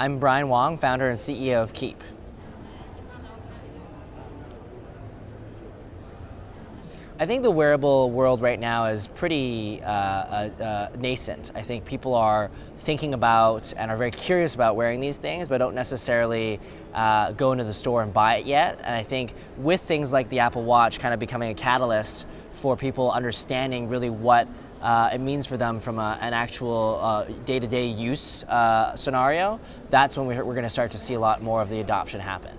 I'm Brian Wong, founder and CEO of Kiip. I think the wearable world right now is pretty nascent. I think people are thinking about and are very curious about wearing these things, but don't necessarily go into the store and buy it yet. And I think with things like the Apple Watch kind of becoming a catalyst for people understanding really what it means for them from an actual day-to-day use scenario, that's when we're going to start to see a lot more of the adoption happen.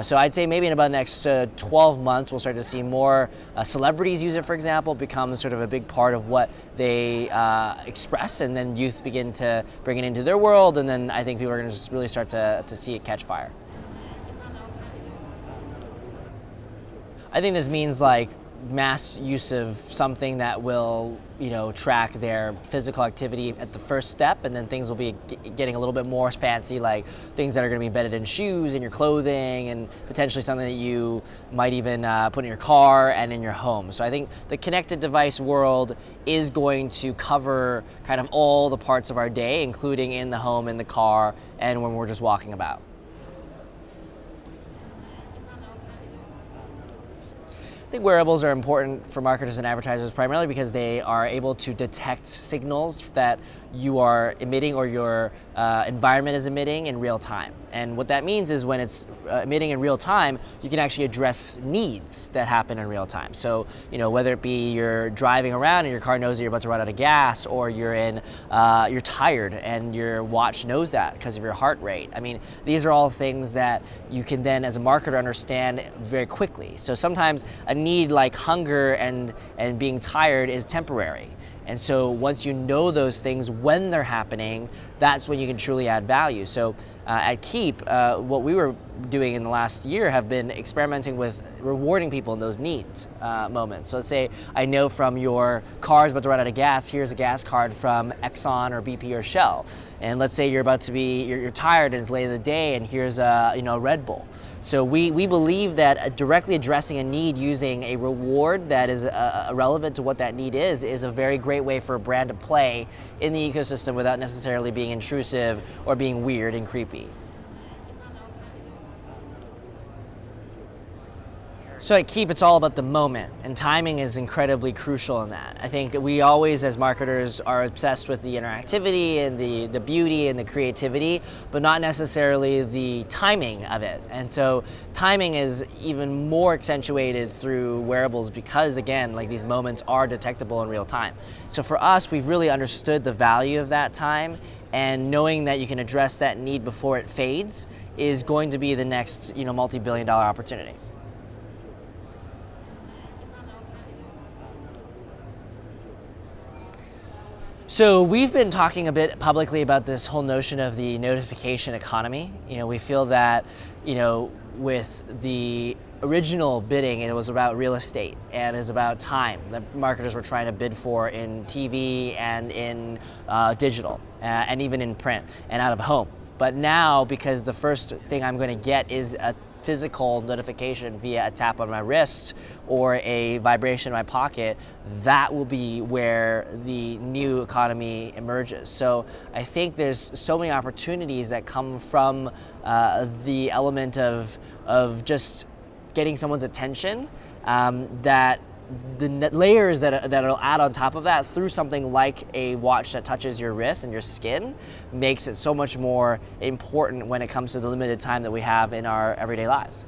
So I'd say maybe in about the next 12 months, we'll start to see more celebrities use it, for example, become sort of a big part of what they express, and then youth begin to bring it into their world, and then I think people are going to just really start to see it catch fire. I think this means like mass use of something that will, track their physical activity at the first step, and then things will be getting a little bit more fancy, like things that are going to be embedded in shoes, in your clothing, and potentially something that you might even put in your car and in your home. So I think the connected device world is going to cover kind of all the parts of our day, including in the home, in the car, and when we're just walking about. I think wearables are important for marketers and advertisers primarily because they are able to detect signals that you are emitting or your environment is emitting in real time. And what that means is when it's emitting in real time, you can actually address needs that happen in real time. So, whether it be you're driving around and your car knows that you're about to run out of gas, or you're tired and your watch knows that because of your heart rate. I mean, these are all things that you can then, as a marketer, understand very quickly. So sometimes a need like hunger and being tired is temporary. And so once you know those things when they're happening, that's when you can truly add value. So at Kiip, what we were doing in the last year have been experimenting with rewarding people in those needs moments. So let's say I know from your car's about to run out of gas, here's a gas card from Exxon or BP or Shell. And let's say you're tired and it's late in the day, and here's a Red Bull. So we believe that directly addressing a need using a reward that is relevant to what that need is a very great way for a brand to play in the ecosystem without necessarily being intrusive or being weird and creepy. So at Kiip, it's all about the moment, and timing is incredibly crucial in that. I think we always, as marketers, are obsessed with the interactivity and the beauty and the creativity, but not necessarily the timing of it. And so timing is even more accentuated through wearables because, again, like these moments are detectable in real time. So for us, we've really understood the value of that time, and knowing that you can address that need before it fades is going to be the next, multi-billion-dollar opportunity. So we've been talking a bit publicly about this whole notion of the notification economy. We feel that, with the original bidding, it was about real estate and is about time that marketers were trying to bid for in TV and in digital and even in print and out of home. But now, because the first thing I'm going to get is a physical notification via a tap on my wrist or a vibration in my pocket, that will be where the new economy emerges. So I think there's so many opportunities that come from the element of just getting someone's attention, that the layers that'll add on top of that through something like a watch that touches your wrist and your skin makes it so much more important when it comes to the limited time that we have in our everyday lives.